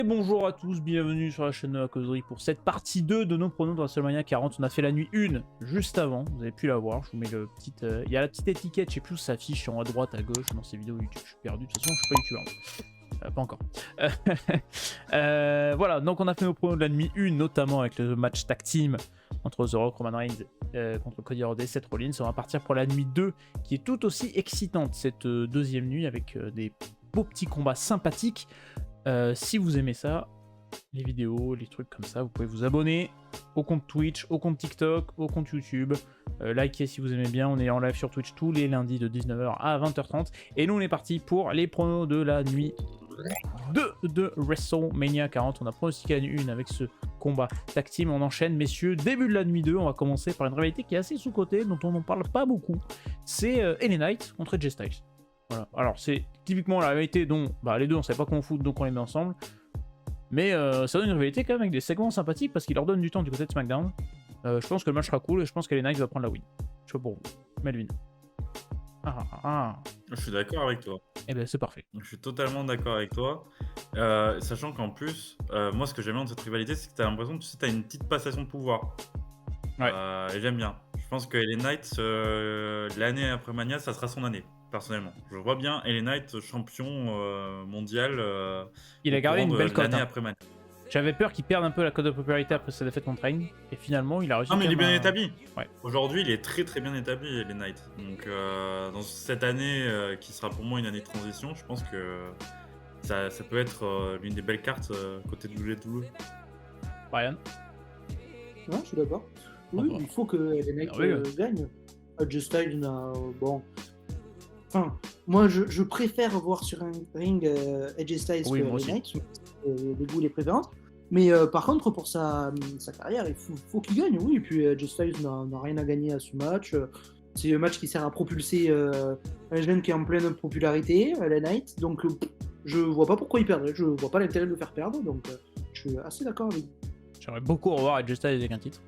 Et bonjour à tous, bienvenue sur la chaîne de la causerie pour cette partie 2 de nos pronos de WrestleMania 40. On a fait la nuit 1 juste avant, vous avez pu la voir, je vous mets le petit... Il y a la petite étiquette, je sais plus où ça s'affiche en haut à droite, à gauche, dans ces vidéos YouTube, je suis perdu, de toute façon je suis pas youtubeur. Pas encore. Voilà, donc on a fait nos pronos de la nuit 1, notamment avec le match tag team entre The Rock, Roman Reigns contre Cody Rhodes et Seth Rollins. On va partir pour la nuit 2, qui est tout aussi excitante, cette deuxième nuit, avec des beaux petits combats sympathiques. Si vous aimez ça, les vidéos, les trucs comme ça, vous pouvez vous abonner au compte Twitch, au compte TikTok, au compte YouTube. Likez si vous aimez bien, on est en live sur Twitch tous les lundis de 19h à 20h30. Et nous on est parti pour les pronos de la nuit 2 de WrestleMania 40. On a pronostiqué la nuit 1 avec ce combat tag team. On enchaîne messieurs, début de la nuit 2, on va commencer par une rivalité qui est assez sous-cotée, dont on n'en parle pas beaucoup. C'est LA Knight contre AJ Styles. Voilà. Alors c'est typiquement la rivalité dont les deux on sait pas qu'on fout donc on les met ensemble. Mais ça donne une rivalité quand même avec des segments sympathiques parce qu'il leur donne du temps du côté de SmackDown. Je pense que le match sera cool et je pense que LA Knight va prendre la win. Je sais pas pour vous. Melvin. Je suis d'accord avec toi. Eh ben c'est parfait. Je suis totalement d'accord avec toi. Sachant qu'en plus, moi ce que j'aime bien dans cette rivalité, c'est que tu as l'impression que tu as une petite passation de pouvoir. Ouais. Et j'aime bien. Je pense que LA Knight, l'année après Mania, ça sera son année, personnellement. Je vois bien LA Knight champion mondial. Il a gardé une belle cote. L'année après Mania. J'avais peur qu'il perde un peu la cote de popularité après sa défaite contre Reigns. Et finalement, il a réussi. Non, mais il est bien établi. Ouais. Aujourd'hui, il est très très bien établi, LA Knight. Donc, dans cette année qui sera pour moi une année de transition, je pense que ça peut être l'une des belles cartes côté de WWE. Brian. Non, je suis d'accord. Oui, il faut que les mecs gagnent. AJ Styles, bon. Enfin, moi, je préfère voir sur un ring AJ Styles que les Knights, les goûts, les préférences. Mais par contre, pour sa carrière, il faut qu'il gagne, oui. Et puis AJ Styles n'a rien à gagner à ce match. C'est un match qui sert à propulser un jeune qui est en pleine popularité, LA Knight. Donc, je vois pas pourquoi il perdrait. Je vois pas l'intérêt de le faire perdre. Donc, je suis assez d'accord avec vous. J'aimerais beaucoup revoir AJ Styles avec un titre.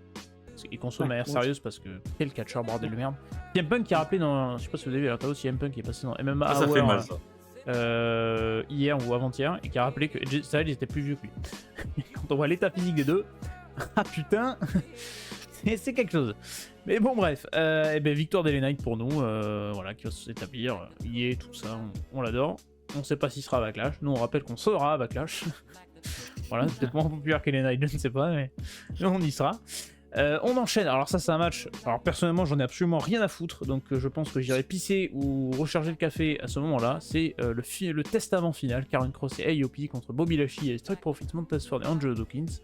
Il consomme de manière sérieuse parce que quel catcheur bordel de merde. CM Punk qui a rappelé dans. Je sais pas si vous avez vu la vidéo, CM Punk qui est passé dans MMA ça fait mal ça. Hier ou avant-hier et qui a rappelé que AJ Styles était plus vieux que lui. Quand on voit l'état physique des deux, ah putain, c'est quelque chose. Mais bon bref, et ben victoire d'LA Knight pour nous, voilà, qui va s'établir, il est tout ça, on l'adore. On sait pas s'il sera à Backlash, nous on rappelle qu'on sera à Backlash. Voilà, c'est peut-être moins populaire qu'LA Knight, je ne sais pas, mais on y sera. On enchaîne, alors ça c'est un match, alors personnellement j'en ai absolument rien à foutre, donc je pense que j'irai pisser ou recharger le café à ce moment-là. C'est le test avant final, Karrion Kross et AOP contre Bobby Lashley et Street Profits, Montez Ford et Angelo Dawkins.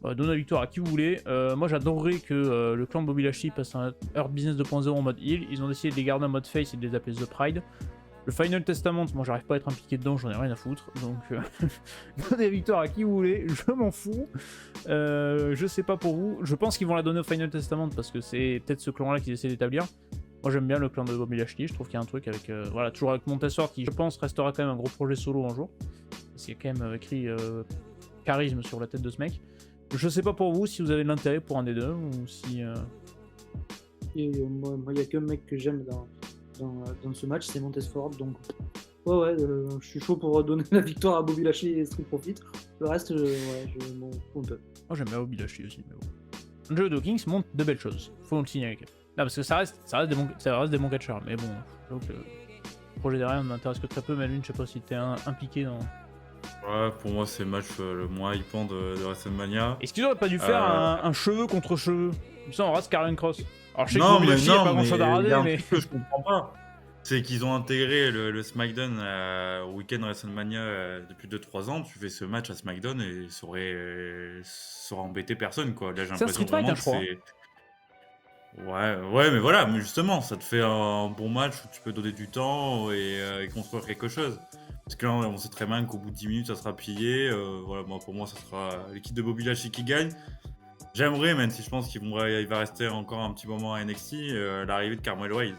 Donnez la victoire à qui vous voulez. Moi j'adorerais que le clan de Bobby Lashley passe un Hurt Business 2.0 en mode heal. Ils ont décidé de les garder en mode face et de les appeler The Pride. Le Final Testament, moi j'arrive pas à être impliqué dedans, j'en ai rien à foutre, donc donnez la victoire à qui vous voulez, je m'en fous. Je sais pas pour vous, je pense qu'ils vont la donner au Final Testament parce que c'est peut-être ce clan là qu'ils essaient d'établir. Moi j'aime bien le clan de Bobby Lashley, je trouve qu'il y a un truc avec, voilà, toujours avec Montez Ford qui je pense restera quand même un gros projet solo un jour. Parce qu'il y a quand même écrit charisme sur la tête de ce mec. Je sais pas pour vous si vous avez de l'intérêt pour un des deux ou si... Moi il y a qu'un mec que j'aime dans ce match, c'est Montez Ford, donc je suis chaud pour donner la victoire à Bobby Lashley et Street Profits. Le reste, je m'en fous un peu. Moi j'aime bien Bobby Lashley aussi, mais bon. Angelo Dawkins montre de belles choses, faut le signaler. Non, parce que ça reste des bons catcheurs, mais bon, j'avoue que le projet derrière m'intéresse que très peu. Melvin, je sais pas si t'es impliqué dans... Ouais, pour moi c'est le match le moins hypant de WrestleMania. Est-ce qu'ils auraient pas dû faire un cheveu contre cheveux? Comme ça on rase Karrion Kross. Alors je sais que Non, Bobby mais Lashley a pas grand chose à raser, mais... que je comprends pas. C'est qu'ils ont intégré le SmackDown au week-end WrestleMania depuis 2-3 ans. Tu fais ce match à SmackDown et ça aurait embêté personne, quoi. Là, j'ai l'impression vraiment que c'est... Ouais, mais voilà, mais justement, ça te fait un bon match où tu peux donner du temps et construire quelque chose. Parce que là, on sait très bien qu'au bout de 10 minutes, ça sera plié. Voilà, pour moi, ça sera l'équipe de Bobby Lashley qui gagne. J'aimerais, même si je pense qu'il va rester encore un petit moment à NXT, l'arrivée de Carmelo Hayes.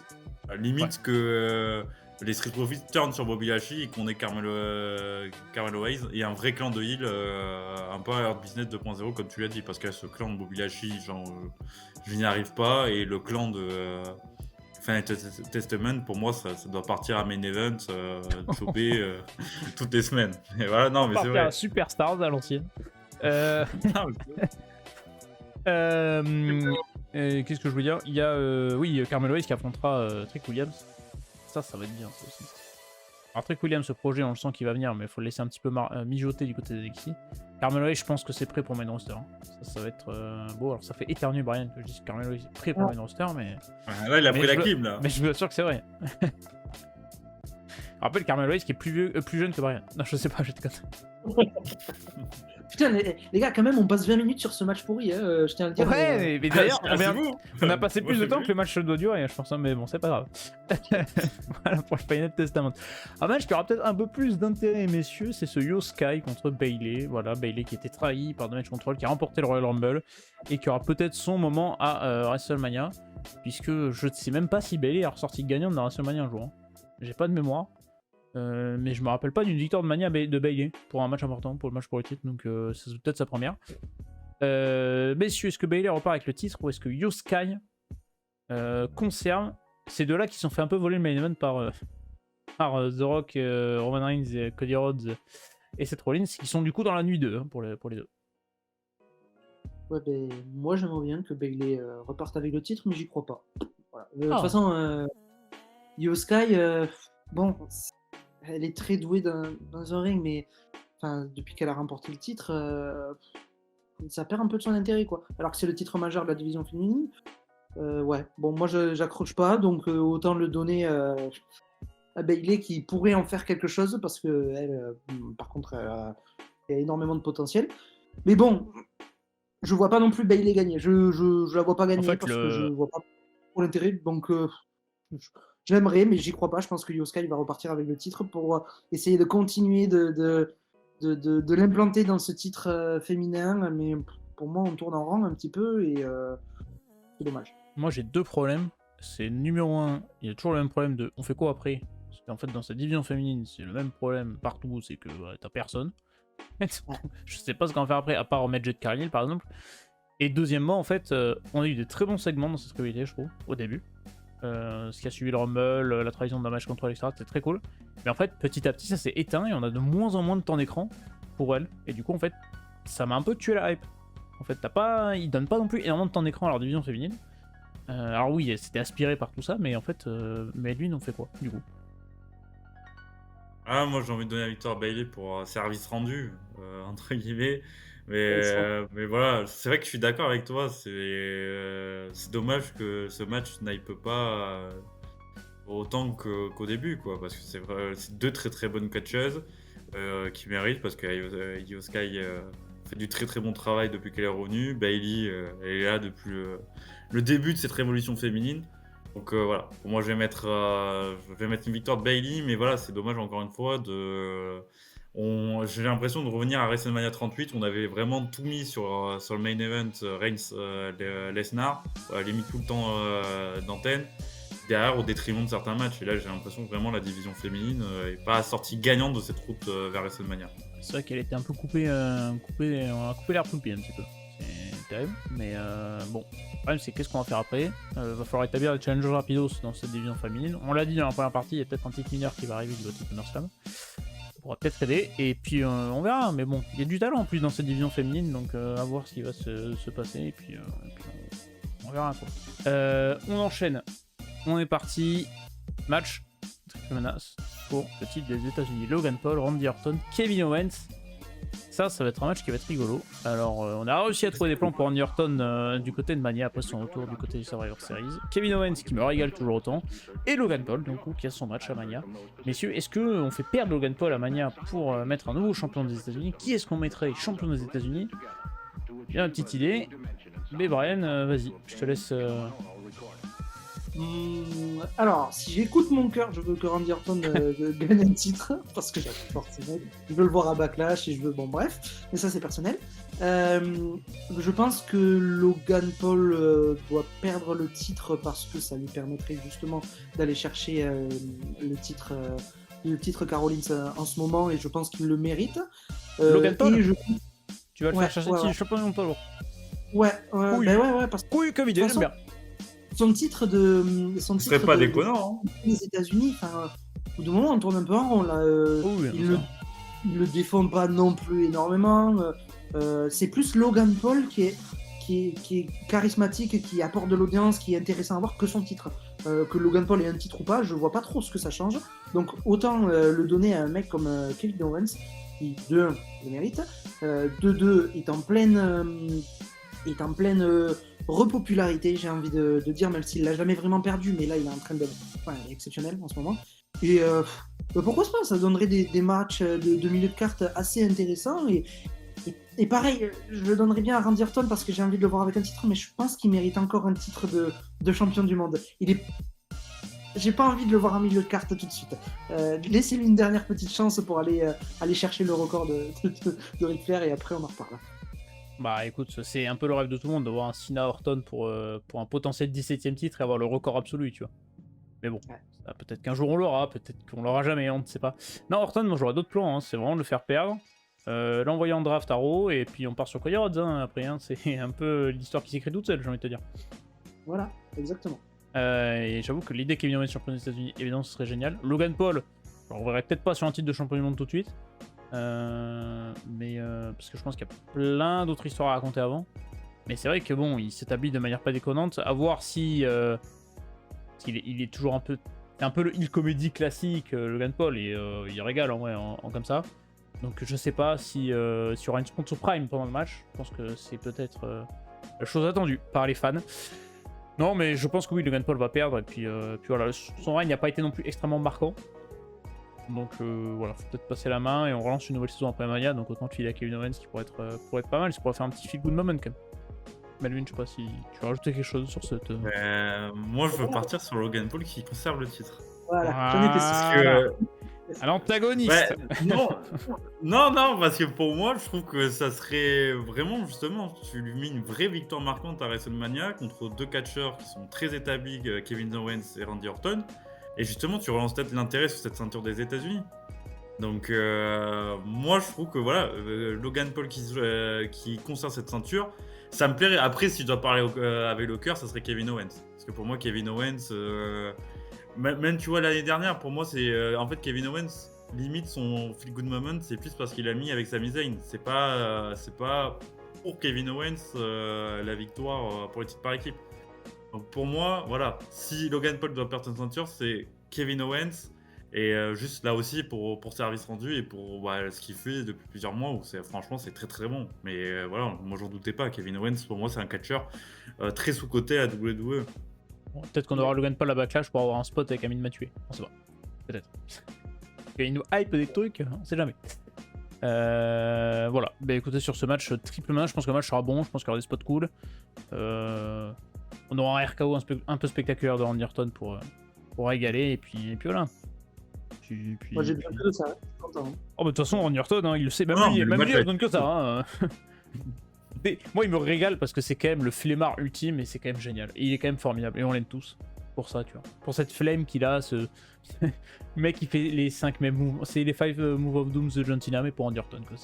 Limite que les Street Profits turnent sur Bobby Lashley et qu'on ait Carmelo Hayes et un vrai clan de heel, un peu Hurt Business 2.0 comme tu l'as dit, parce que ce clan de Bobby Lashley, je n'y arrive pas, et le clan de Final Testament, pour moi, ça doit partir à main event, choper toutes les semaines. Et voilà, non, mais c'est vrai. Superstars à l'ancienne. Non, Qu'est-ce que je veux dire? Il y a oui, Carmelo Hayes qui affrontera Trick Williams. Ça va être bien, ça aussi. Alors Trick Williams, ce projet, on le sent qu'il va venir, mais il faut le laisser un petit peu mijoter du côté des NXT. Carmelo Hayes, je pense que c'est prêt pour main roster. Ça va être beau. Alors ça fait éternuer Brian que je dise que Carmelo Hayes est prêt pour main roster, mais... là, il a pris la clim, là. Mais je vous assure que c'est vrai. Je rappelle Carmelo Hayes qui est plus jeune que Brian. Non, je sais pas, je te conne. Putain, les gars, quand même, on passe 20 minutes sur ce match pourri, je tiens à le dire. Ouais, mais d'ailleurs, on a passé Moi, plus de j'ai temps vu. que le match doit durer, je pense, hein, mais bon, c'est pas grave. Voilà pour le Final Testament. Un match qui aura peut-être un peu plus d'intérêt, messieurs, c'est ce Io Sky contre Bayley. Voilà, Bayley qui était trahi par Damage Control, qui a remporté le Royal Rumble et qui aura peut-être son moment à WrestleMania, puisque je ne sais même pas si Bayley est ressorti gagnante dans WrestleMania un jour. Hein. J'ai pas de mémoire. Mais je me rappelle pas d'une victoire de Mania de Bayley pour un match important, pour le match pour le titre, donc c'est peut-être sa première. Messieurs, est-ce que Bayley repart avec le titre ou est-ce que Io Sky conserve ces deux-là qui se sont fait un peu voler le main event par The Rock, Roman Reigns, et Cody Rhodes et Seth Rollins, qui sont du coup dans la nuit 2 hein, pour les deux. Ouais, ben, moi j'aimerais bien que Bayley reparte avec le titre, mais j'y crois pas. Voilà. De toute façon, Io Sky, bon, elle est très douée dans un ring, mais depuis qu'elle a remporté le titre, ça perd un peu de son intérêt, quoi. Alors que c'est le titre majeur de la division féminine. Ouais, bon, moi j'accroche pas, donc autant le donner à Bayley qui pourrait en faire quelque chose, parce que elle, par contre, elle a énormément de potentiel. Mais bon, je vois pas non plus Bayley gagner. Je la vois pas gagner, en fait, parce que je vois pas pour l'intérêt, donc j'aimerais, mais j'y crois pas. Je pense que Io Sky va repartir avec le titre pour essayer de continuer de l'implanter dans ce titre féminin. Mais pour moi, on tourne en rang un petit peu et c'est dommage. Moi, j'ai deux problèmes. C'est numéro 1, il y a toujours le même problème de on fait quoi après? Parce qu'en fait, dans cette division féminine, c'est le même problème partout, c'est que t'as personne. Je sais pas ce qu'on va faire après, à part remettre Jet Cargill par exemple. Et deuxièmement, en fait, on a eu des très bons segments dans cette rivalité, je trouve, au début. Ce qui a suivi le Rumble, la trahison de Damage Control, etc. C'était très cool. Mais en fait, petit à petit, ça s'est éteint et on a de moins en moins de temps d'écran pour elle. Et du coup, en fait, ça m'a un peu tué la hype. En fait, ils donnent pas non plus énormément de temps d'écran à leur division féminine. Alors oui, c'était inspiré par tout ça, mais en fait, mais lui, on fait quoi, du coup? Ah, moi j'ai envie de donner la victoire à Bayley pour service rendu, entre guillemets. Mais voilà, c'est vrai que je suis d'accord avec toi. C'est dommage que ce match n'hype pas autant qu'au début, quoi. Parce que c'est deux très très bonnes catcheuses qui méritent, parce que Io Sky fait du très très bon travail depuis qu'elle est revenue. Bayley, elle est là depuis le début de cette révolution féminine. Donc voilà, pour moi je vais mettre une victoire de Bayley, mais voilà, c'est dommage encore une fois j'ai l'impression de revenir à WrestleMania 38. On avait vraiment tout mis sur le main event Reigns-Lesnar, les mis tout le temps d'antenne, derrière au détriment de certains matchs. Et là j'ai l'impression que vraiment la division féminine n'est pas sortie gagnante de cette route vers WrestleMania. C'est vrai qu'elle était un peu coupée, on a coupé l'air sous le pied un petit peu. C'est terrible, mais bon. Le problème, c'est qu'est-ce qu'on va faire après. Va falloir établir les challenges rapidos dans cette division féminine. On l'a dit dans la première partie, il y a peut-être un petit mineur qui va arriver du côté de SummerSlam. Ça pourra peut-être aider, et puis on verra. Mais bon, il y a du talent en plus dans cette division féminine, donc à voir ce qui va se passer, et puis on verra quoi. On enchaîne. On est parti. Match triple menace pour le titre des États-Unis. Logan Paul, Randy Orton, Kevin Owens. Ça va être un match qui va être rigolo. Alors, on a réussi à trouver des plans pour Randy Orton du côté de Mania après son retour du côté du Survivor Series. Kevin Owens qui me régale toujours autant. Et Logan Paul, donc, qui a son match à Mania. Messieurs, est-ce qu'on fait perdre Logan Paul à Mania pour mettre un nouveau champion des États-Unis? Qui est-ce qu'on mettrait champion des États-Unis? J'ai une petite idée. Mais Brian, vas-y, je te laisse. Alors, si j'écoute mon cœur, je veux que Randy Orton gagne un titre, parce que forcément, je veux le voir à Backlash et je veux... Bon, bref, mais ça c'est personnel. Je pense que Logan Paul doit perdre le titre parce que ça lui permettrait justement d'aller chercher le titre Caroline en ce moment, et je pense qu'il le mérite. Logan Paul et tu vas le faire chercher le champion du monde pas lourd. Ouais, parce que... Oui, comme idée, j'aime bien. son titre de. Son Ce serait titre pas de- déconnant. Hein. Les États-Unis, enfin, au bout d'un moment, on tourne un peu en rond là. Oui, Il le défend pas non plus énormément. C'est plus Logan Paul qui est charismatique, qui apporte de l'audience, qui est intéressant à voir que son titre. Que Logan Paul ait un titre ou pas, je vois pas trop ce que ça change. Donc autant le donner à un mec comme Kevin Owens, qui de 1 le mérite, de 2 est en pleine repopularité, j'ai envie de dire, même s'il l'a jamais vraiment perdu, mais là il est en train d'être exceptionnel en ce moment. Et pourquoi pas, ça donnerait des matchs de milieu de carte assez intéressants. Et pareil, je le donnerais bien à Randy Orton parce que j'ai envie de le voir avec un titre, mais je pense qu'il mérite encore un titre de champion du monde. J'ai pas envie de le voir en milieu de carte tout de suite. Laissez-lui une dernière petite chance pour aller chercher le record de Ric Flair et après on en reparle. Bah écoute, c'est un peu le rêve de tout le monde de voir un Cena Orton pour un potentiel 17ème titre et avoir le record absolu, tu vois. Mais bon, ouais. Peut-être qu'un jour on l'aura, peut-être qu'on l'aura jamais, on ne sait pas. Non, Orton, moi j'aurais d'autres plans, hein. C'est vraiment de le faire perdre, l'envoyer en draft à Raw et puis on part sur Cody Rhodes après, hein. C'est un peu l'histoire qui s'écrit toute seule, j'ai envie de te dire. Voilà, exactement. Et j'avoue que l'idée Kevin Owens champion des États-Unis, évidemment, ce serait génial. Logan Paul, je le reverrai peut-être pas sur un titre de champion du monde tout de suite. Mais parce que je pense qu'il y a plein d'autres histoires à raconter avant. Mais c'est vrai que bon, il s'établit de manière pas déconnante. À voir si il est toujours un peu. C'est un peu le heel comédie classique, Logan Paul, et il régale en vrai en comme ça. Donc je sais pas si s'il y aura une sponsor prime pendant le match. Je pense que c'est peut-être la chose attendue par les fans. Non, mais je pense que oui, Logan Paul va perdre. Et puis voilà, son règne n'a pas été non plus extrêmement marquant. Donc voilà, faut peut-être passer la main et on relance une nouvelle saison après Mania. Donc autant filer à Kevin Owens qui pourrait être pas mal. Ça pourrait faire un petit feel good moment quand même. Melvin, je sais pas si tu veux rajouter quelque chose sur cette. Moi, je veux partir sur Logan Paul qui conserve le titre. Voilà, j'en étais sûr. À l'antagoniste. Non, parce que pour moi, je trouve que ça serait vraiment, justement, tu lui mets une vraie victoire marquante à WrestleMania contre deux catcheurs qui sont très établis, Kevin Owens et Randy Orton. Et justement, tu relances peut-être l'intérêt sur cette ceinture des États-Unis. Donc, moi, je trouve que voilà, Logan Paul qui conserve cette ceinture, ça me plairait. Après, si je dois parler avec le cœur, ça serait Kevin Owens. Parce que pour moi, Kevin Owens, même tu vois, l'année dernière, pour moi, c'est en fait Kevin Owens, limite son feel good moment, c'est plus parce qu'il a mis avec Sami Zayn. C'est pas pour Kevin Owens la victoire pour les titres par équipe. Donc pour moi, voilà, si Logan Paul doit perdre sa ceinture, c'est Kevin Owens. Et juste là aussi pour service rendu et pour ce qu'il fait depuis plusieurs mois, où franchement c'est très très bon. Mais voilà, moi j'en doutais pas. Kevin Owens, pour moi, c'est un catcheur très sous-coté à WWE. Bon, peut-être qu'on aura Logan Paul à Backlash pour avoir un spot avec Amin Mathieu. On sait pas. Peut-être. Il nous hype des trucs, on sait jamais. Voilà. Bah écoutez, sur ce match triple match, je pense que le match sera bon. Je pense qu'il y aura des spots cool. On aura un RKO un peu spectaculaire de Randy Orton pour régaler. Et puis voilà. Moi j'ai bien que ça, je suis content. Oh bah de toute façon Randy Orton, hein, il le sait, même lui il donne que ça. Hein. Mais moi il me régale parce que c'est quand même le flemmard ultime et c'est quand même génial. Et il est quand même formidable et on l'aime tous pour ça, tu vois. Pour cette flemme qu'il a, ce mec qui fait les 5 mêmes moves. C'est les 5 Move of Doom de John Cena mais pour Randy Orton quoi.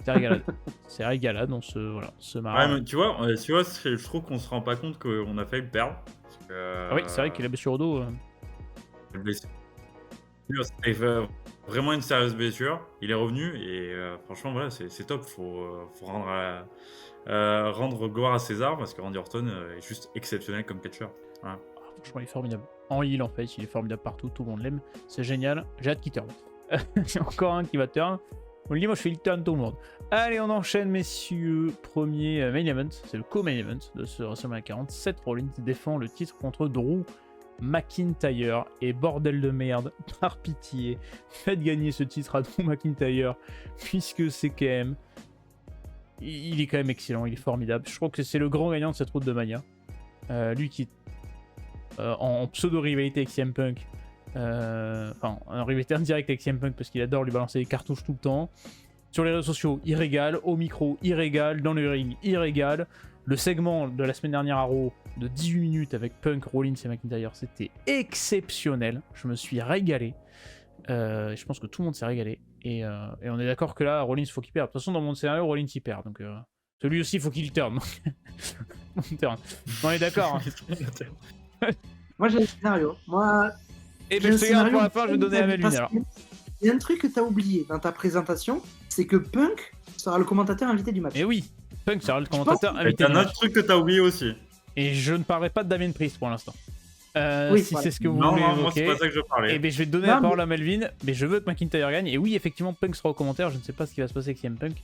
C'est régalade. C'est régalade dans ce marre. Ouais, mais tu vois, je trouve qu'on se rend pas compte qu'on a failli le perdre. Ah oui, c'est vrai qu'il a blessure au dos. C'était vraiment une sérieuse blessure. Il est revenu et franchement, voilà, c'est top. Faut rendre gloire à César parce que Randy Orton est juste exceptionnel comme catcheur. Voilà. Franchement, il est formidable. En heal, en fait, il est formidable partout. Tout le monde l'aime. C'est génial. J'ai hâte qu'il turn. C'est encore un qui va turn. On le dit, moi je fais le turn tout le monde. Allez, on enchaîne, messieurs. Premier main event. C'est le co-main event de ce WrestleMania 40. Seth Rollins défend le titre contre Drew McIntyre. Et bordel de merde, par pitié, faites gagner ce titre à Drew McIntyre, puisque c'est quand même... Il est quand même excellent, il est formidable. Je crois que c'est le grand gagnant de cette route de Mania. Lui qui est en pseudo-rivalité avec CM Punk. Enfin, en rivalité indirecte avec CM Punk parce qu'il adore lui balancer des cartouches tout le temps. Sur les réseaux sociaux, il régale. Au micro, il régale. Dans le ring, il régale. Le segment de la semaine dernière à Raw de 18 minutes avec Punk, Rollins et McIntyre, c'était exceptionnel. Je me suis régalé. Je pense que tout le monde s'est régalé. Et on est d'accord que là, Rollins, faut qu'il perde. De toute façon, dans mon scénario, Rollins, il perd. Donc, celui aussi, il faut qu'il turn. On est d'accord. Moi, j'ai le scénario. Moi, Et ben, je te garde pour la fin, je vais donner à Melvin parce alors. Il y a un truc que t'as oublié dans ta présentation, c'est que Punk sera le commentateur invité du match. Et oui, Punk sera le commentateur Et invité t'as du un match. autre truc que t'as oublié aussi. Et je ne parlerai pas de Damien Priest pour l'instant. Oui, Si voilà. c'est ce que vous Non, voulez non, moi c'est évoquer. pas ça que je parlais. Et ben, je vais donner Non, la parole à Melvin, mais je veux que McIntyre gagne. Et oui, effectivement, Punk sera au commentaire. Je ne sais pas ce qui va se passer avec CM Punk.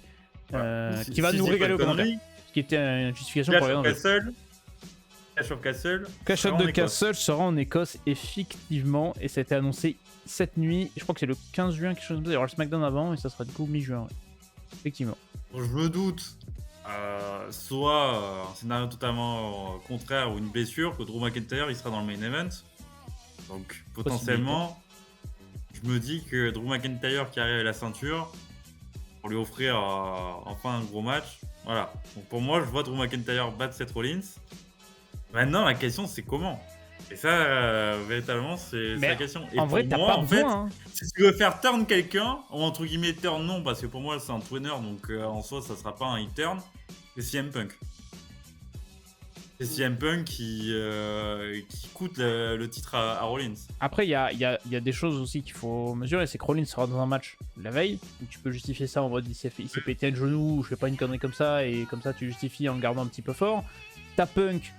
Qui va nous régaler au commentaire. Ce qui était une justification pour regarder. Clash of Castle. Clash of the Castle sera en Écosse, effectivement. Et ça a été annoncé cette nuit. Je crois que c'est le 15 juin, quelque chose comme ça. Il y aura le SmackDown avant et ça sera du coup mi-juin. Ouais. Effectivement. Je me doute. Soit un scénario totalement contraire ou une blessure, que Drew McIntyre il sera dans le main event. Donc potentiellement, je me dis que Drew McIntyre qui arrive à la ceinture, pour lui offrir enfin un gros match. Voilà. Donc pour moi, je vois Drew McIntyre battre Seth Rollins. Maintenant, la question c'est comment. Et ça, véritablement, c'est la question. Et en vrai, t'as moi, pas en besoin. fait, si tu veux faire turn quelqu'un, ou entre guillemets turn non, parce que pour moi c'est un twinner, donc en soi ça sera pas un hit turn, c'est CM Punk. C'est CM Punk qui coûte le titre à Rollins. Après, il y a des choses aussi qu'il faut mesurer, c'est que Rollins sera dans un match la veille, donc tu peux justifier ça en mode il s'est pété le genou, ou je sais pas, une connerie comme ça, et comme ça tu justifies en le gardant un petit peu fort. T'as Punk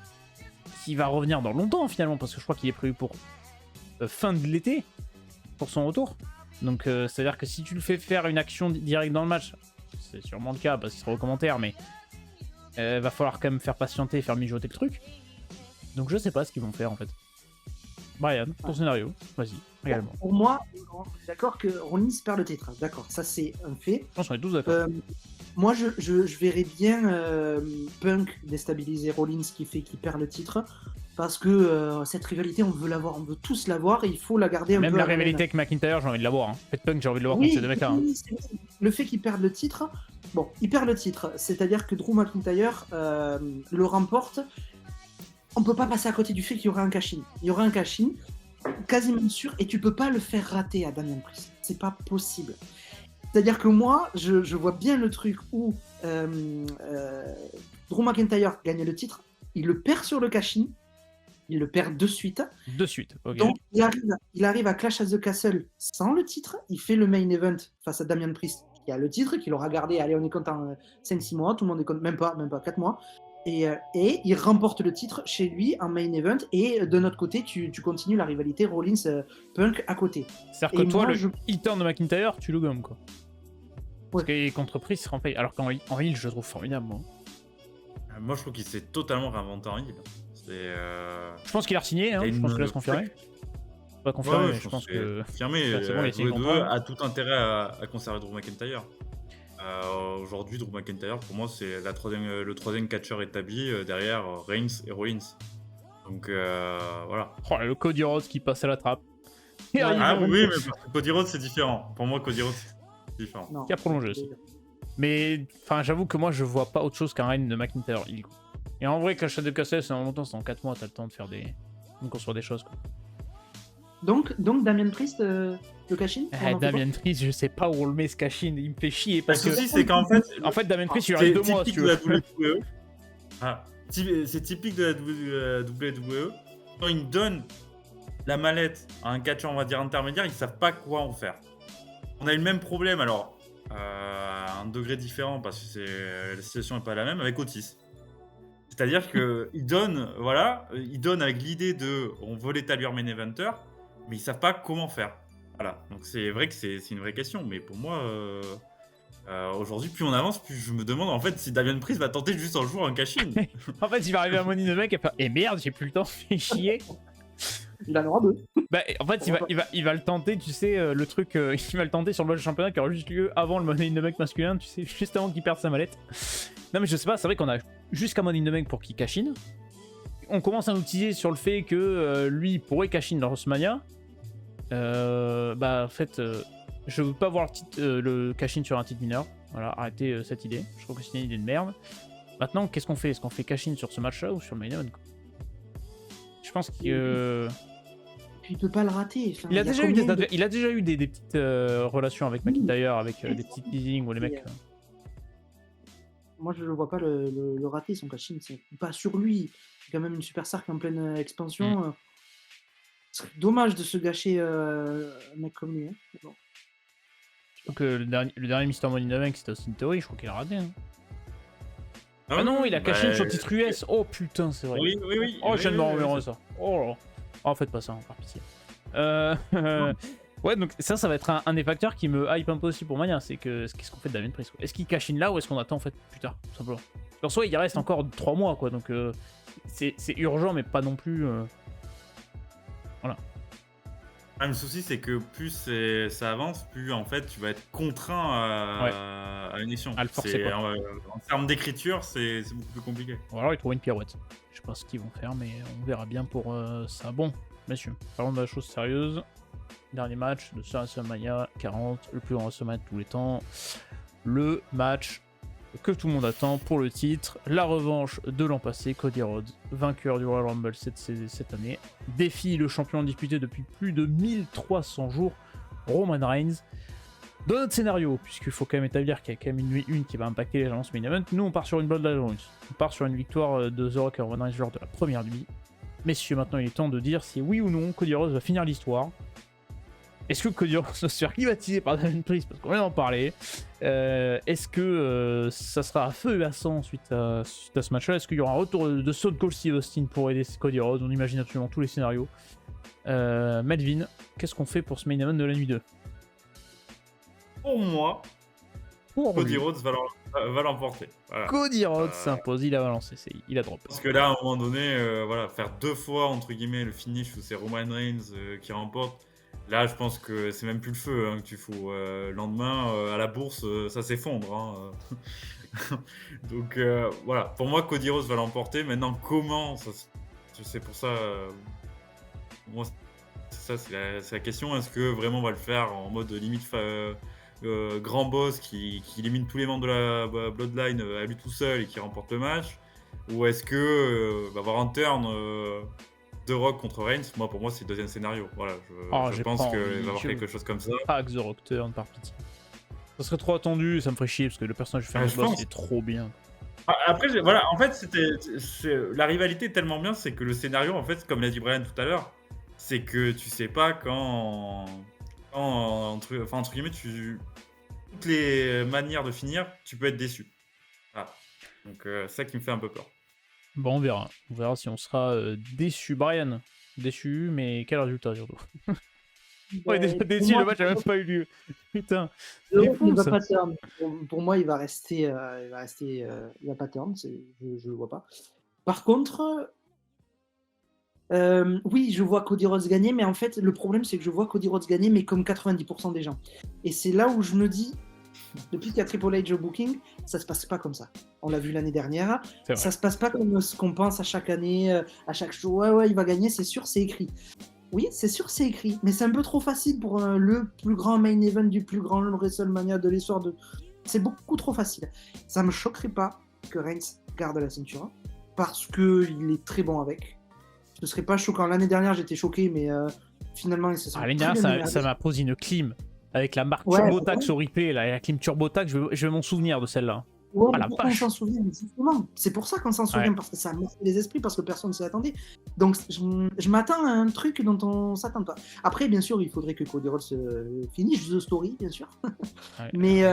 qui va revenir dans longtemps finalement, parce que je crois qu'il est prévu pour fin de l'été, pour son retour. Donc c'est-à-dire que si tu le fais faire une action directe dans le match, c'est sûrement le cas parce qu'il sera au commentaire, mais va falloir quand même faire patienter et faire mijoter le truc. Donc je sais pas ce qu'ils vont faire en fait. Brian, ton scénario, vas-y, également. Pour moi, on est d'accord que Rollins perd le titre. D'accord, ça c'est un fait. Je pense qu'on est tous d'accord. Moi, je verrais bien Punk déstabiliser Rollins qui fait qu'il perd le titre. Parce que cette rivalité, on veut l'avoir, on veut tous l'avoir et il faut la garder un peu. Même la rivalité avec McIntyre, j'ai envie de l'avoir. Hein. Fait Punk, j'ai envie de l'avoir contre ces deux mecs-là. Oui, le fait qu'il perde le titre, bon, il perd le titre, c'est-à-dire que Drew McIntyre le remporte. On peut pas passer à côté du fait qu'il y aura un cash-in. Il y aura un cash-in, quasiment sûr, et tu peux pas le faire rater à Damian Priest. C'est pas possible. C'est-à-dire que moi, je vois bien le truc où Drew McIntyre gagne le titre, il le perd sur le cash-in, il le perd de suite. De suite, ok. Donc il arrive à Clash at the Castle sans le titre, il fait le main event face à Damian Priest, qui a le titre, qu'il aura gardé, allez, on est content, 5-6 mois, tout le monde est content, même pas 4 mois. Et il remporte le titre chez lui en main event, et de notre côté, tu continues la rivalité Rollins-Punk à côté. C'est-à-dire que toi, le e-turn de McIntyre, tu le gommes, quoi. Parce que contre Priest, il sera en fail. Alors qu'en heel, je le trouve formidable, moi. Moi, je trouve qu'il s'est totalement réinventé en heel. Je pense qu'il a signé, hein. Je pense que là, c'est confirmé. Pas confirmé, mais je pense que... Confirmé, WWE a tout intérêt à conserver Drew McIntyre. Aujourd'hui, Drew McIntyre, pour moi, c'est le troisième catcheur établi derrière Reigns et Rollins. Donc voilà. Oh, le Cody Rhodes qui passe à la trappe. Oui, mais parce que Cody Rhodes, c'est différent. Pour moi, Cody Rhodes, c'est différent. Qui a prolongé aussi. Mais j'avoue que moi, je vois pas autre chose qu'un règne de McIntyre. Et en vrai, Clash of the Castle, c'est en longtemps, c'est en 4 mois, t'as le temps de faire de construire des choses, quoi. Donc Damian Priest, le cash-in Damian Priest, je sais pas où on le met ce cash-in, il me fait chier parce que... c'est qu'en fait, Damien Priest, il reste 2 mois, si tu veux. C'est typique de la WWE. Quand ils donnent la mallette à un catcheur, on va dire, intermédiaire, ils savent pas quoi en faire. On a eu le même problème, alors, à un degré différent, parce que la situation n'est pas la même, avec Otis. C'est-à-dire qu'ils donnent, ils donnent avec l'idée de on veut l'établir main eventer, mais ils savent pas comment faire. Voilà, donc c'est vrai que c'est une vraie question, mais pour moi, aujourd'hui, plus on avance, plus je me demande en fait si Damian Priest va tenter juste un jour un cash-in. En fait, il va arriver à Money in the Bank et faire « Eh merde, j'ai plus le temps, fais chier !» Il en aura 2. Bah, en fait, il va le tenter, tu sais, le truc, il va le tenter sur le match de championnat qui aura juste lieu avant le Money in the Bank masculin, tu sais, juste avant qu'il perde sa mallette. Non, mais je sais pas, c'est vrai qu'on a jusqu'à Money in the Bank pour qu'il cash in. On commence à nous teaser sur le fait que lui pourrait cash in dans WrestleMania. En fait, je veux pas voir le cash in sur un titre mineur. Voilà, arrêtez cette idée. Je trouve que c'est une idée de merde. Maintenant, qu'est-ce qu'on fait? Est-ce qu'on fait cash in sur ce match-là ou sur le main event? Je pense que. Puis il peut pas le rater. Enfin, il a déjà eu des petites relations avec McIntyre, avec des petits teasings où les mecs. moi, je ne vois pas le rater, son cash-in. C'est pas sur lui. C'est quand même une superstar qui est en pleine expansion. C'est dommage de se gâcher un mec comme lui. Hein. Bon. Donc, le dernier Mr. Money in the Bank, c'était Austin Theory, je crois qu'il a raté. Hein. Ah non, il a caché sur le titre US. Oh putain, c'est vrai. Oui. Oh, je viens de me remémorer ça. Oh là. Oh, faites pas ça, par pitié. Ouais, donc ça va être un des facteurs qui me hype un peu aussi pour Mania. C'est que qu'est-ce qu'on fait de Damien Priest, quoi. Est-ce qu'il cash in là ou est-ce qu'on attend en fait plus tard, tout simplement. En soi, il reste encore 3 mois, quoi. Donc c'est urgent, mais pas non plus. Voilà. Le souci, c'est que plus ça avance, plus en fait tu vas être contraint à une émission. À le forcer, quoi. En termes d'écriture, c'est beaucoup plus compliqué. Ou alors ils trouvent une pirouette. Je sais pas ce qu'ils vont faire, mais on verra bien pour ça. Bon, messieurs, parlons de la chose sérieuse. Dernier match de ce WrestleMania 40, le plus grand WrestleMania de tous les temps. Le match que tout le monde attend pour le titre. La revanche de l'an passé, Cody Rhodes, vainqueur du Royal Rumble cette année, défie le champion disputé depuis plus de 1300 jours, Roman Reigns. Dans notre scénario, puisqu'il faut quand même établir qu'il y a quand même une nuit 1 qui va impacter les agences main event, nous on part sur une Bloodline Alliance. On part sur une victoire de The Rock et Roman Reigns lors de la première nuit. Messieurs, maintenant il est temps de dire si oui ou non Cody Rhodes va finir l'histoire. Est-ce que Cody Rhodes va se faire clivatiser par Damien Priest, parce qu'on vient d'en parler. Est-ce que ça sera à feu et à sang suite à ce match-là? Est-ce qu'il y aura un retour de Stone Cold Steve Austin pour aider Cody Rhodes? On imagine absolument tous les scénarios. Melvin, qu'est-ce qu'on fait pour ce main event de la nuit 2? Pour moi, Cody Rhodes va l'emporter. Voilà. Cody Rhodes s'impose, il a balancé, il a drop. Parce que là, à un moment donné, faire 2 fois, entre guillemets, le finish où c'est Roman Reigns qui remporte, là, je pense que c'est même plus le feu que tu fous. Le lendemain, à la bourse, ça s'effondre. Hein. Donc, voilà. Pour moi, Cody Rhodes va l'emporter. Maintenant, comment c'est pour ça... moi, c'est la question. Est-ce que vraiment on va le faire en mode limite grand boss qui élimine tous les membres de la Bloodline à lui tout seul et qui remporte le match? Ou est-ce que va avoir un turn The Rock contre Reigns? Pour moi, c'est le deuxième scénario. Voilà, je pense qu'il va y avoir quelque chose comme ça. Pas que The Rock turn, par pitié. Ça serait trop attendu, ça me ferait chier parce que le personnage du Final Boss est trop bien. Après, voilà, en fait, la rivalité est tellement bien, c'est que le scénario, en fait, comme l'a dit Brian tout à l'heure, c'est que tu sais pas quand entre guillemets, toutes les manières de finir, tu peux être déçu. Voilà. Donc, c'est ça qui me fait un peu peur. Bon, on verra. On verra si on sera déçu. Brian, déçu, mais quel résultat surtout? Ouais, déjà déçu, le match n'a même pas eu lieu. Putain. Il va pas turn. Pour moi, il va rester. Il va pas turn. Je le vois pas. Par contre, oui, je vois Cody Rhodes gagner, mais en fait, le problème, c'est que je vois Cody Rhodes gagner, mais comme 90% des gens. Et c'est là où je me dis, depuis qu'il y a Triple H au booking, ça se passe pas comme ça. On l'a vu l'année dernière. Ça se passe pas comme ce qu'on pense à chaque année, à chaque show. Ouais, il va gagner, c'est sûr, c'est écrit. Oui, c'est sûr, c'est écrit, mais c'est un peu trop facile pour le plus grand main event du plus grand WrestleMania de l'histoire de. C'est beaucoup trop facile. Ça me choquerait pas que Reigns garde la ceinture parce que il est très bon avec. Ce serait pas choquant. L'année dernière, j'étais choqué, mais finalement, il se sent. L'année dernière, ça m'a posé une clim avec la marque TurboTax au replay, la clim TurboTax. Je vais m'en souvenir de celle-là. Ouais, pourquoi on s'en souvient? Justement, c'est pour ça qu'on s'en souvient, parce que ça a marqué les esprits, parce que personne ne s'y attendait. Donc, je m'attends à un truc dont on s'attend pas. Après, bien sûr, il faudrait que Cody Rhodes finisse the story, bien sûr. Mais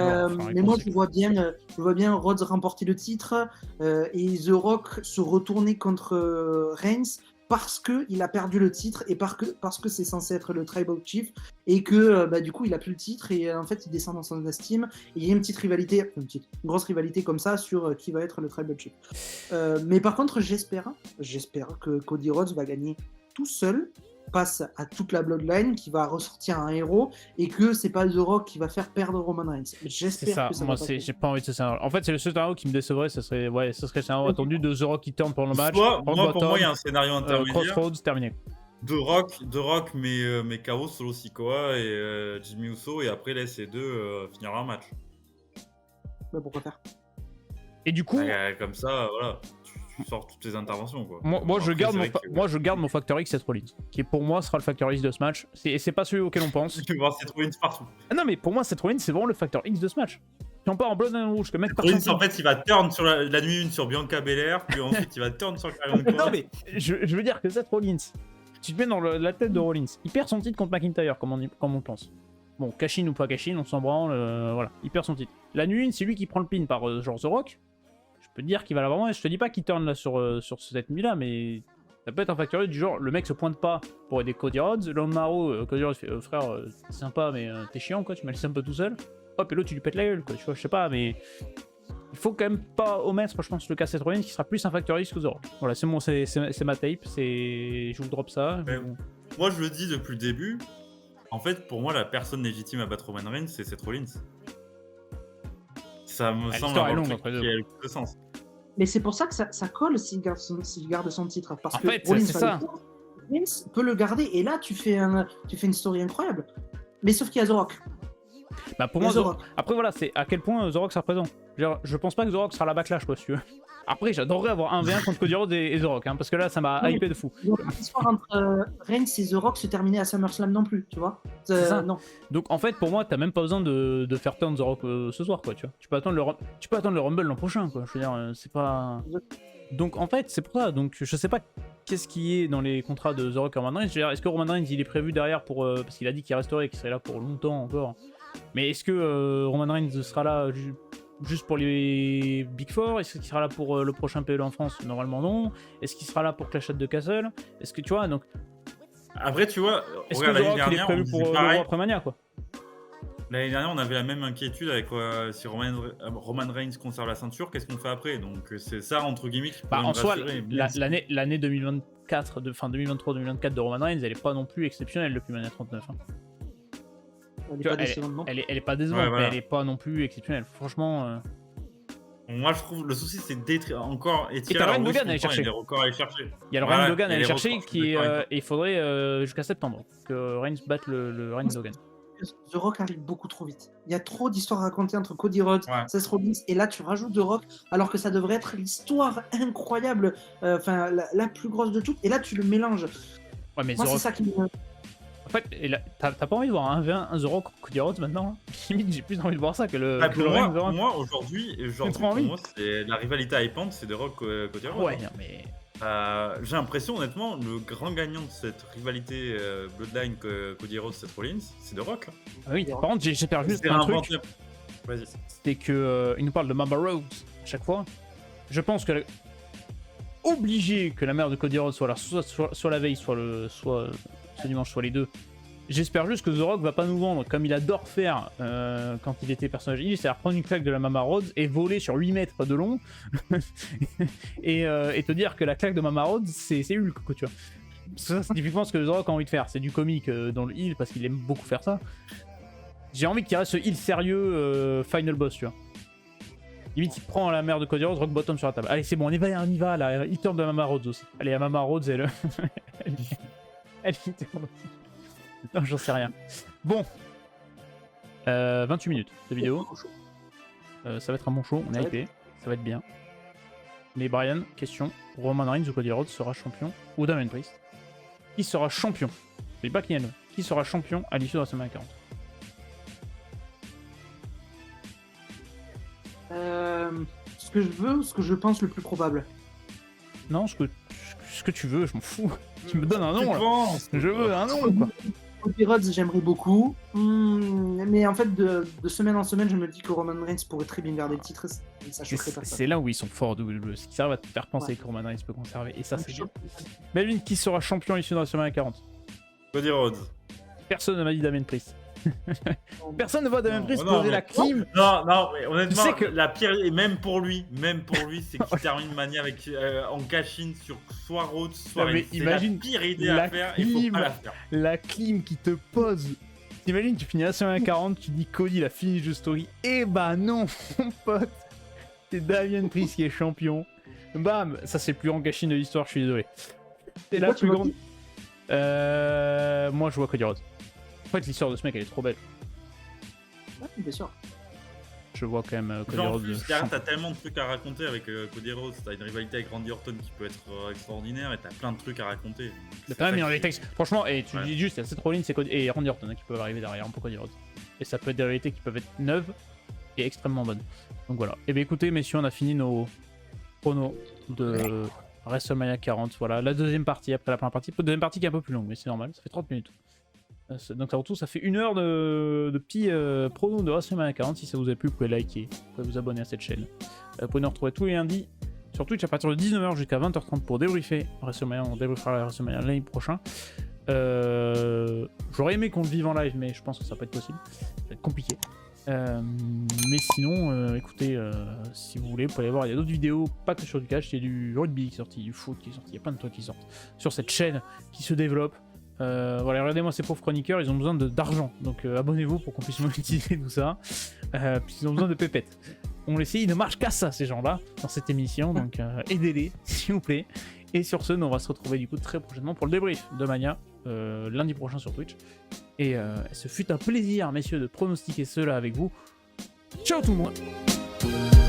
moi, je vois bien Rhodes remporter le titre et The Rock se retourner contre Reigns parce qu'il a perdu le titre et parce que c'est censé être le Tribal Chief et que du coup il a plus le titre et en fait il descend dans son estime et il y a une grosse rivalité comme ça sur qui va être le Tribal Chief. Mais par contre j'espère que Cody Rhodes va gagner tout seul face à toute la Bloodline, qui va ressortir un héros et que c'est pas The Rock qui va faire perdre Roman Reigns. J'espère que ça moi j'ai pas envie de ce scénario. En fait c'est le seul scénario qui me décevrait, ça serait le scénario attendu de The Rock qui turn pendant le match. Pour moi il y a un scénario intermédiaire. Crossroads terminé. The Rock mais KO Solo Sikoa et Jimmy Uso et après laisse les deux finir un match. Pourquoi faire? Et du coup comme ça voilà. Tu sors toutes tes interventions quoi. Moi je garde mon facteur X Seth Rollins, qui pour moi sera le facteur X de ce match. C'est pas celui auquel on pense. Tu peux voir Seth Rollins partout. Ah non mais pour moi Seth Rollins c'est vraiment le facteur X de ce match. Si on part en Blood and Rouge, que le mec part Rollins, champion. en fait, il va turn sur la nuit 1 sur Bianca Belair, puis ensuite il va turn sur Karrion Kross. Non, mais je veux dire que Seth Rollins, tu te mets dans la tête de Rollins, il perd son titre contre McIntyre, comme on le pense. Bon, cash-in ou pas cash-in, on s'en branle, voilà, il perd son titre. La nuit 1, c'est lui qui prend le pin par genre The Rock. Je peux te dire qu'il va l'avoir moins, je te dis pas qu'il turn là sur cette nuit-là, mais ça peut être un facteur du genre, le mec se pointe pas pour aider Cody Rhodes, Lomaro, Cody Rhodes fait frère, c'est sympa, mais t'es chiant quoi, tu m'as laissé un peu tout seul. Hop, et l'autre tu lui pètes la gueule quoi, tu vois, je sais pas, mais il faut quand même pas omettre, je pense, le cas Seth Rollins qui sera plus un facteur risque que The Rock. Voilà, c'est ma tape, je vous drop ça. Mais moi je le dis depuis le début, en fait pour moi la personne légitime à battre Roman Reigns c'est Seth Rollins. Ça me semble avoir le truc qui a le plus de sens. Mais c'est pour ça que ça colle s'il garde son titre. Parce que fait, Rollins c'est ça. Rollins peut le garder et là tu fais une story incroyable. Mais sauf qu'il y a The Rock. Bah pour moi, après voilà, c'est à quel point The Rock ça représente. Genre, je pense pas que The Rock sera la backlash quoi, si tu veux. Après, j'adorerais avoir un V1 contre Cody Rhodes et The Rock, hein, parce que là, ça m'a hypé de fou. L'histoire entre Reigns et The Rock se terminait à SummerSlam non plus, tu vois. Ça. Non. Donc en fait, pour moi, t'as même pas besoin de faire turn The Rock ce soir, quoi, tu vois. Tu peux attendre le Rumble l'an prochain, quoi. Je veux dire, c'est pas. Donc en fait, c'est pour ça. Donc je sais pas qu'est-ce qui est dans les contrats de The Rock et Roman Reigns. Je veux dire, est-ce que Roman Reigns il est prévu derrière pour parce qu'il a dit qu'il resterait, qu'il serait là pour longtemps encore. Mais est-ce que Roman Reigns sera là juste pour les Big Four? Est-ce qu'il sera là pour le prochain PLE en France? Normalement non. Est-ce qu'il sera là pour Clash at the Castle? Est-ce que tu vois donc? Après tu vois, est-ce que The Rock il est prévu pour le Raw après Mania quoi? L'année dernière, on avait la même inquiétude avec si Roman Reigns conserve la ceinture, qu'est-ce qu'on fait après? Donc c'est ça entre guillemets. En soi, l'année 2024, fin 2023-2024 de Roman Reigns, elle est pas non plus exceptionnelle depuis Mania 39. Hein. Elle est pas décevante, mais elle est pas non plus exceptionnelle. Franchement. Moi je trouve le souci c'est d'être encore étirer. Et t'as Ryan Logan à aller chercher. Il y a le Ryan Logan à aller chercher qui est. Il faudrait jusqu'à septembre que Reigns batte le Ryan Logan. The Rock arrive beaucoup trop vite. Il y a trop d'histoires à raconter entre Cody Rhodes, Seth Rollins, et là tu rajoutes The Rock, alors que ça devrait être l'histoire incroyable, la plus grosse de toutes, et là tu le mélanges. Ouais, mais moi c'est ça qui me. En fait, t'as pas envie de voir un V1, un The Rock Cody Rhodes maintenant? Limite, j'ai plus envie de voir ça que le. Pour moi aujourd'hui, pour moi, c'est la rivalité hypante, c'est The Rock Cody Rhodes. Ouais, mais. J'ai l'impression, honnêtement, le grand gagnant de cette rivalité Bloodline Cody Rhodes Seth Rollins, c'est The Rock. Ah oui, par contre, j'espère juste un truc. Vas-y. C'est que il nous parle de Mama Rhodes à chaque fois. Je pense que obligé que la mère de Cody Rhodes soit là, soit la veille, soit ce dimanche, soit les deux. J'espère juste que The Rock va pas nous vendre comme il adore faire quand il était personnage. C'est-à-dire prendre une claque de la Mama Rhodes et voler sur 8 mètres de long et te dire que la claque de Mama Rhodes c'est Hulk, tu vois. Ça, c'est typiquement ce que The Rock a envie de faire. C'est du comique dans le heel parce qu'il aime beaucoup faire ça. J'ai envie qu'il reste ce heel sérieux final boss, tu vois. Limite, il prend la mère de Cody Rhodes, rock bottom sur la table. Allez, c'est bon, on y va là. Il turn de Mama Rhodes aussi. Allez, à Mama Rhodes, elle turn aussi. Non, j'en sais rien. Bon. 28 minutes de vidéo. Ça va être un bon show, on est hypé. Ça va être bien. Mais Brian, question. Roman Reigns ou Cody Rhodes sera champion ou Damien Priest? Qui sera champion? Je dis pas qui sera champion à l'issue de la semaine 40? Ce que je veux, ce que je pense le plus probable. Non, ce que tu veux, je m'en fous. Tu me donnes un nom là. Je veux un nom quoi. Cody Rhodes, j'aimerais beaucoup. Mais en fait, de semaine en semaine, je me dis que Roman Reigns pourrait très bien garder le titre. Ça choquerait pas. C'est là où ils sont forts, WWE. Ce qui servent à te faire penser que Roman Reigns peut conserver. Et ça, c'est bien. Melvin, qui sera champion issu de la semaine 40? Cody Rhodes. Personne ne m'a dit Damien Priest. Personne ne voit Damien Priest poser la clim. Non, mais honnêtement, tu sais que... la pire, et même pour lui, c'est qu'il termine Mania avec en cash-in sur soit Rhodes, soit Reigns. C'est la pire idée à faire, il faut pas la faire. La clim qui te pose. T'imagines, tu finis la semaine 40, tu dis Cody la finish de story. Eh bah non, mon pote. C'est Damien Priest qui est champion. Bam, ça c'est le plus grand cash-in de l'histoire, je suis désolé. C'est la plus grande. Moi je vois Cody Rhodes. En fait, l'histoire de ce mec, elle est trop belle. Ouais, bien sûr. Je vois quand même Cody Rhodes. En plus, t'as tellement de trucs à raconter avec Cody Rhodes. T'as une rivalité avec Randy Orton qui peut être extraordinaire et t'as plein de trucs à raconter. T'as même une texte. Franchement, et tu dis juste, il y a Seth Rollins et Randy Orton qui peuvent arriver derrière pour Cody Rhodes. Et ça peut être des rivalités qui peuvent être neuves, est extrêmement bonne. Donc voilà. Et bien écoutez, messieurs, on a fini nos pronos de WrestleMania 40. Voilà, la deuxième partie après la première partie. La deuxième partie qui est un peu plus longue, mais c'est normal, ça fait 30 minutes. Donc avant tout, ça fait 1 heure de petits pronos de WrestleMania 40. Si ça vous a plu, vous pouvez liker, vous pouvez vous abonner à cette chaîne. Vous pouvez nous retrouver tous les lundis sur Twitch à partir de 19h jusqu'à 20h30 pour débriefer WrestleMania. On débriefera la WrestleMania l'année prochaine. J'aurais aimé qu'on le vive en live, mais je pense que ça va pas être possible. Ça va être compliqué. Mais sinon, écoutez, si vous voulez, vous pouvez aller voir, il y a d'autres vidéos, pas que sur du catch, il y a du rugby qui est sorti, du foot qui est sorti, il y a plein de trucs qui sortent sur cette chaîne qui se développe. Voilà, regardez-moi ces pauvres chroniqueurs, ils ont besoin d'argent, donc abonnez-vous pour qu'on puisse monétiser tout ça, puisqu'ils ont besoin de pépettes. On essaye, il ne marche qu'à ça ces gens-là dans cette émission, donc aidez-les s'il vous plaît. Et sur ce, nous on va se retrouver du coup très prochainement pour le débrief de Mania, lundi prochain sur Twitch. Et ce fut un plaisir, messieurs, de pronostiquer cela avec vous. Ciao tout le monde!